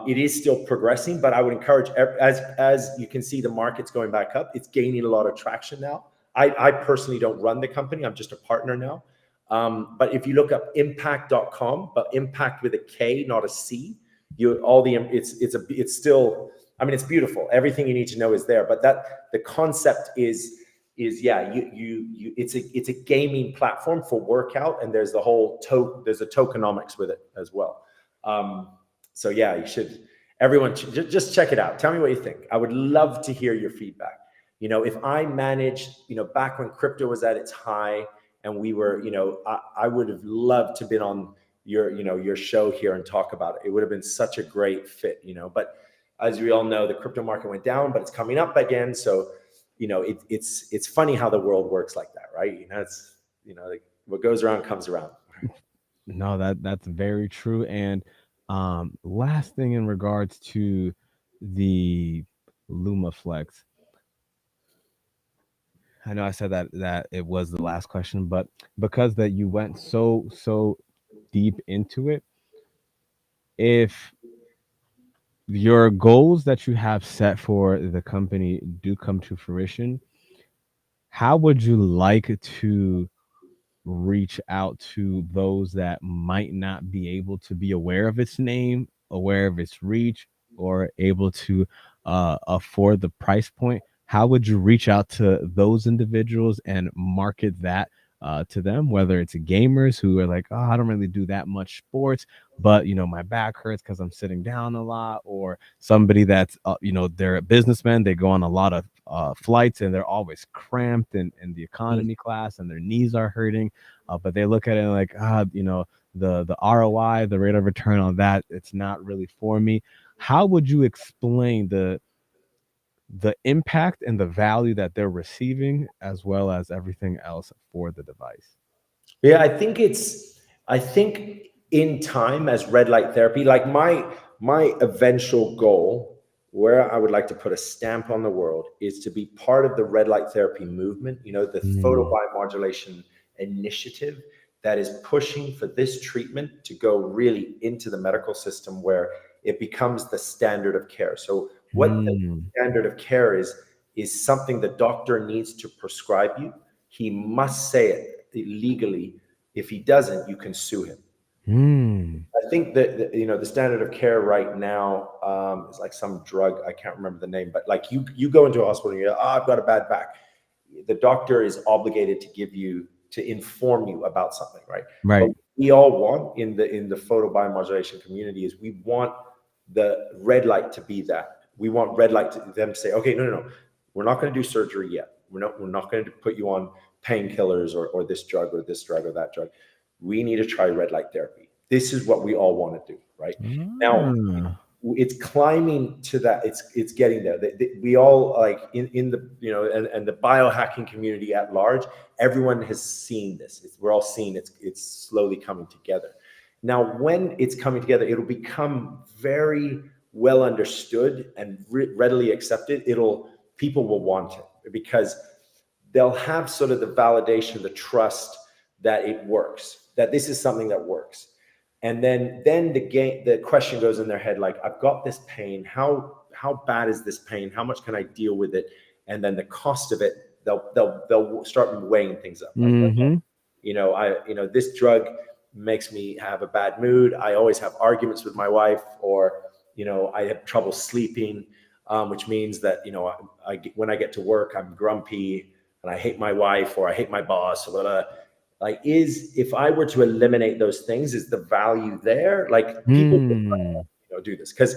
It is still progressing, but I would encourage, as you can see, the market's going back up. It's gaining a lot of traction now. I personally don't run the company. I'm just a partner now. But if you look up impact.com, but impact with a K, not a C, it's still, I mean, it's beautiful. Everything you need to know is there. But the concept is yeah, it's a gaming platform for workout, and there's there's a tokenomics with it as well. So yeah, you should, everyone just check it out. Tell me what you think. I would love to hear your feedback. If I managed, back when crypto was at its high, and we were, I would have loved to been on your show here and talk about it. It would have been such a great fit, but as we all know, the crypto market went down, but it's coming up again. So, it's funny how the world works like that, right? It's, like, what goes around comes around. No, that's very true. And last thing in regards to the Lumaflex, I know I said that it was the last question, but because that you went so deep into it, if your goals that you have set for the company do come to fruition, how would you like to reach out to those that might not be able to be aware of its name, aware of its reach, or able to afford the price point? How would you reach out to those individuals and market that to them? Whether it's gamers who are like, oh, I don't really do that much sports, but my back hurts because I'm sitting down a lot, or somebody that's they're a businessman, they go on a lot of flights and they're always cramped in the economy class and their knees are hurting, but they look at it like, the ROI, the rate of return on that, it's not really for me. How would you explain the impact and the value that they're receiving, as well as everything else for the device? Yeah, I think in time, as red light therapy, like my eventual goal, where I would like to put a stamp on the world, is to be part of the red light therapy movement, the Mm, photobiomodulation initiative that is pushing for this treatment to go really into the medical system, where it becomes the standard of care. So what the mm, standard of care is something the doctor needs to prescribe you. He must say it legally. If he doesn't, you can sue him. mm. I think that the standard of care right now is like some drug. I can't remember the name, but like you go into a hospital and you're, oh, I've got a bad back. The doctor is obligated to inform you about something, right? But Right. we all want in the photobiomodulation community is we want the red light to be that. We want red light to them to say, okay, no, we're not going to do surgery yet. We're not going to put you on painkillers or this drug or this drug or that drug. We need to try red light therapy. This is what we all want to do, right? Now, Ah, it's climbing to that. It's getting there. We all like in the and the biohacking community at large. Everyone has seen this. We're all seeing it's slowly coming together. Now, when it's coming together, it'll become very well understood and readily accepted. People will want it because they'll have sort of the validation, the trust that it works, that this is something that works. And then the question goes in their head, like, I've got this pain. How bad is this pain? How much can I deal with it? And then the cost of it, they'll start weighing things up. Like, mm-hmm. this drug makes me have a bad mood. I always have arguments with my wife, or I have trouble sleeping, which means that when I get to work, I'm grumpy and I hate my wife or I hate my boss or blah, blah. Like, if I were to eliminate those things, is the value there? Like, people Mm. do this because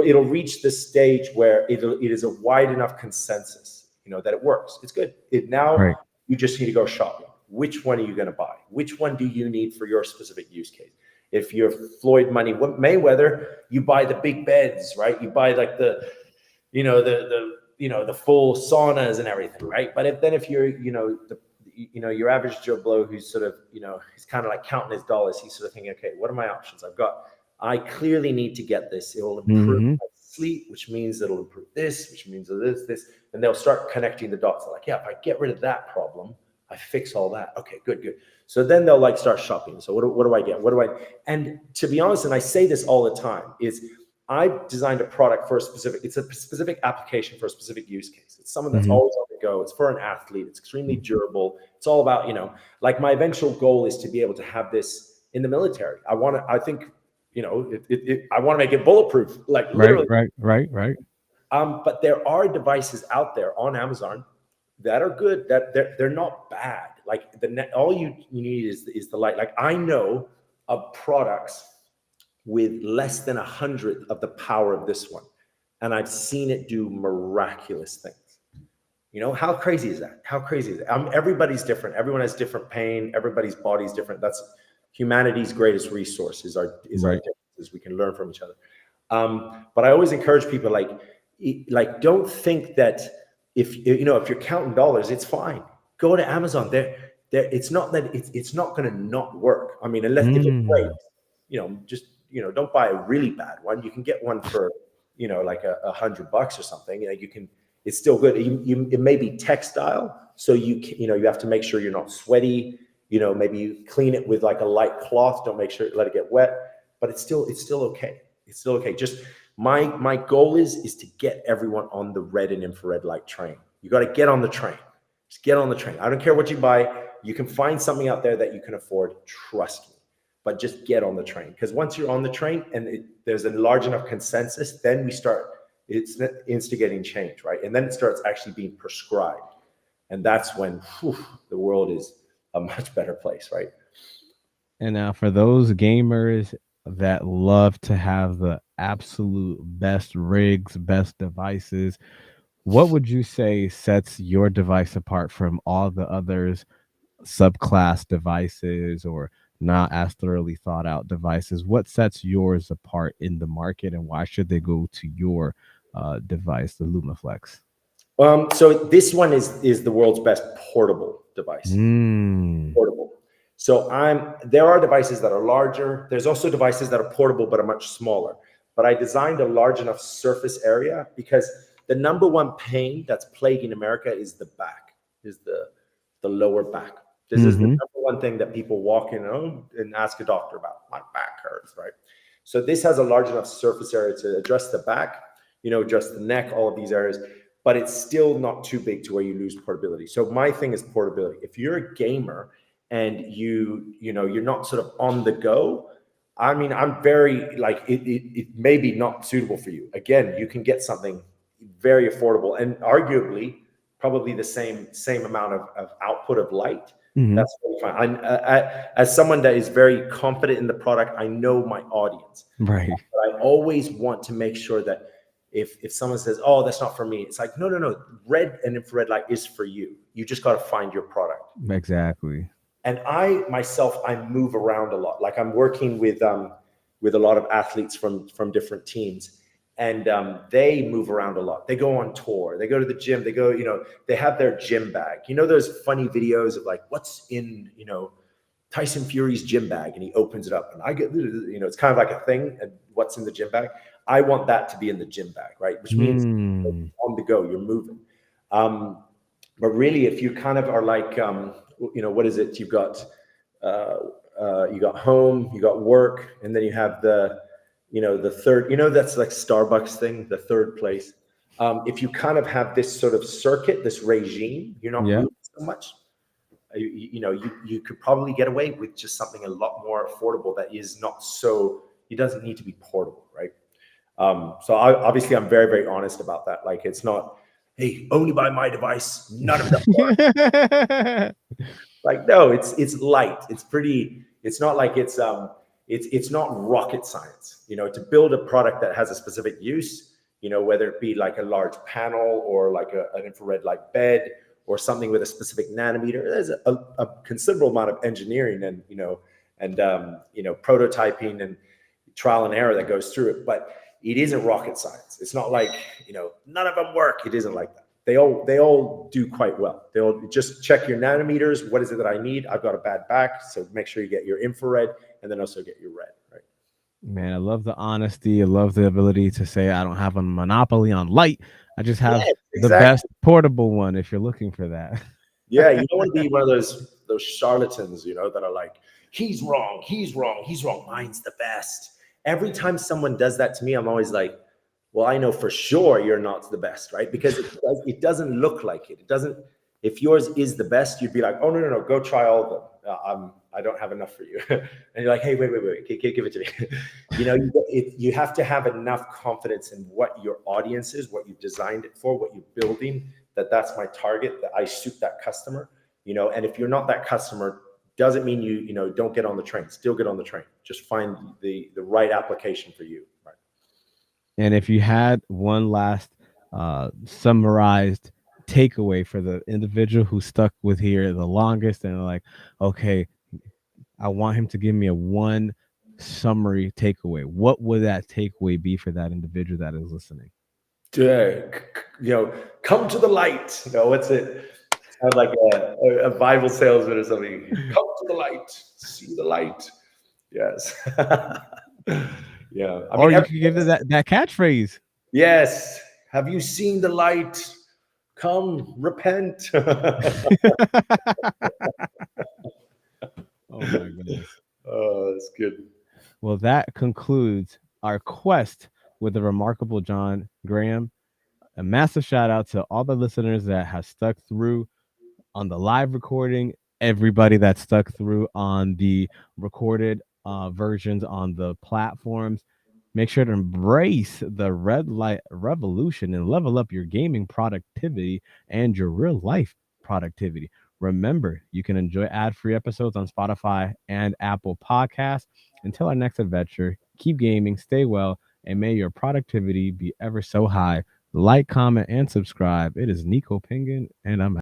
it'll reach the stage where it is a wide enough consensus, that it works. It's good. Now Right. you just need to go shopping. Which one are you going to buy? Which one do you need for your specific use case? If you're Floyd Mayweather, you buy the big beds, right? You buy like the full saunas and everything, right? But if you're your average Joe Blow who's sort of he's kind of like counting his dollars, he's sort of thinking, okay, what are my options? I clearly need to get this. It will improve Mm-hmm. my sleep, which means it'll improve this, which means this, and they'll start connecting the dots. They're like, yeah, if I get rid of that problem, I fix all that. Okay, good. So then they'll like start shopping. So what do I get? And to be honest, and I say this all the time, is I've designed a product for it's a specific application for a specific use case. It's someone that's Mm-hmm. always on the go. It's for an athlete. It's extremely durable. It's all about, like, my eventual goal is to be able to have this in the military. I want to make it bulletproof, like Right, literally. right. But there are devices out there on Amazon that are good, that they're not bad. Like all you need is the light. Like, I know of products with less than 100 of the power of this one, and I've seen it do miraculous things. How crazy is that? How crazy is it? Everybody's different. Everyone has different pain. Everybody's body's different. That's humanity's greatest resource is our Right. differences. We can learn from each other. But I always encourage people, don't think that if you're counting dollars, it's fine. Go to Amazon. It's not that it's not going to not work. I mean, unless if it Mm. breaks, just don't buy a really bad one. You can get one for like $100 or something. You can. It's still good. It may be textile, so you have to make sure you're not sweaty. Maybe you clean it with like a light cloth. Don't let it get wet. But it's still okay. It's still okay. Just my goal is to get everyone on the red and infrared light train. You got to get on the train. Just get on the train. I don't care what you buy. You can find something out there that you can afford. Trust me. But just get on the train, because once you're on the train and there's a large enough consensus, then it's instigating change, right? And then it starts actually being prescribed. And that's when the world is a much better place, right? And now for those gamers that love to have the absolute best rigs, best devices, what would you say sets your device apart from all the others subclass devices or not as thoroughly thought out devices? What sets yours apart in the market, and why should they go to your device, the Lumaflex? So this one is the world's best portable device. Mm. Portable. So there are devices that are larger. There's also devices that are portable but are much smaller. But I designed a large enough surface area because the number one pain that's plaguing America is the back, is the lower back. This is the Mm-hmm. number one thing that people walk in and ask a doctor about. My back hurts, right? So this has a large enough surface area to address the back, address the neck, all of these areas, but it's still not too big to where you lose portability. So my thing is portability. If you're a gamer and you're not sort of on the go, I mean, I'm very like it may be not suitable for you. Again, you can get something very affordable and arguably probably the same amount of output of light Hmm. That's really fine. As someone that is very confident in the product, I know my audience. Right. But I always want to make sure that if someone says, "Oh, that's not for me," it's like, no, no, no. Red and infrared light is for you. You just got to find your product. Exactly. And I myself, I move around a lot. Like I'm working with a lot of athletes from different teams, and they move around a lot. They go on tour. They go to the gym. They go, they have their gym bag. You know those funny videos of like what's in Tyson Fury's gym bag, and he opens it up, and I get, it's kind of like a thing. And what's in the gym bag? I want that to be in the gym bag, right? Which means Mm. on the go, you're moving. Um, but really, if you kind of are like, what is it? Uh, you got home, you got work, and then you have the third. That's like Starbucks thing, the third place. If you kind of have this sort of circuit, this regime, you're not Yeah. moving so much. You could probably get away with just something a lot more affordable that is not so. It doesn't need to be portable, right? So obviously, I'm very, very honest about that. Like, it's not, hey, only buy my device. None of them work. Like, no, it's light. It's pretty. It's not like it's not rocket science. To build a product that has a specific use. Whether it be like a large panel or like an infrared light bed or something with a specific nanometer. There's a considerable amount of engineering and prototyping and trial and error that goes through it. But it isn't rocket science. It's not like none of them work. It isn't like that. They all do quite well. They'll just check your nanometers. What is it that I need? I've got a bad back, so make sure you get your infrared and then also get your red. Right. Man, I love the honesty. I love the ability to say I don't have a monopoly on light. I just have Yeah, the best exactly. portable one if you're looking for that. Yeah, you don't want to be one of those charlatans, that are like, he's wrong, he's wrong, he's wrong. Mine's the best. Every time someone does that to me, I'm always like, well, I know for sure you're not the best, right? Because it doesn't look like it. It doesn't. If yours is the best, you'd be like, oh, no, no, no, go try all of them. I don't have enough for you. And you're like, hey, wait, wait, wait, give it to me. You have to have enough confidence in what your audience is, what you've designed it for, what you're building, that's my target, that I suit that customer. And if you're not that customer, doesn't mean you don't get on the train. Still get on the train. Just find the right application for you. Right. And if you had one last summarized takeaway for the individual who stuck with here the longest and like, okay, I want him to give me a one summary takeaway. What would that takeaway be for that individual that is listening? Come to the light. What's it? Sounds like a Bible salesman or something. Come to the light. See the light. Yes. Yeah. I Or mean, you could give it that catchphrase. yes. Have you seen the light? Come, repent. Oh my goodness. Oh, that's good. Well, that concludes our quest with the remarkable John Graham. A massive shout out to all the listeners that have stuck through on the live recording, everybody that stuck through on the recorded versions on the platforms. Make sure to embrace the red light revolution and level up your gaming productivity and your real life productivity. Remember, you can enjoy ad free episodes on Spotify and Apple Podcasts. Until our next adventure, keep gaming, stay well, and may your productivity be ever so high. Like, comment, and subscribe. It is Nico Pingan, and I'm out.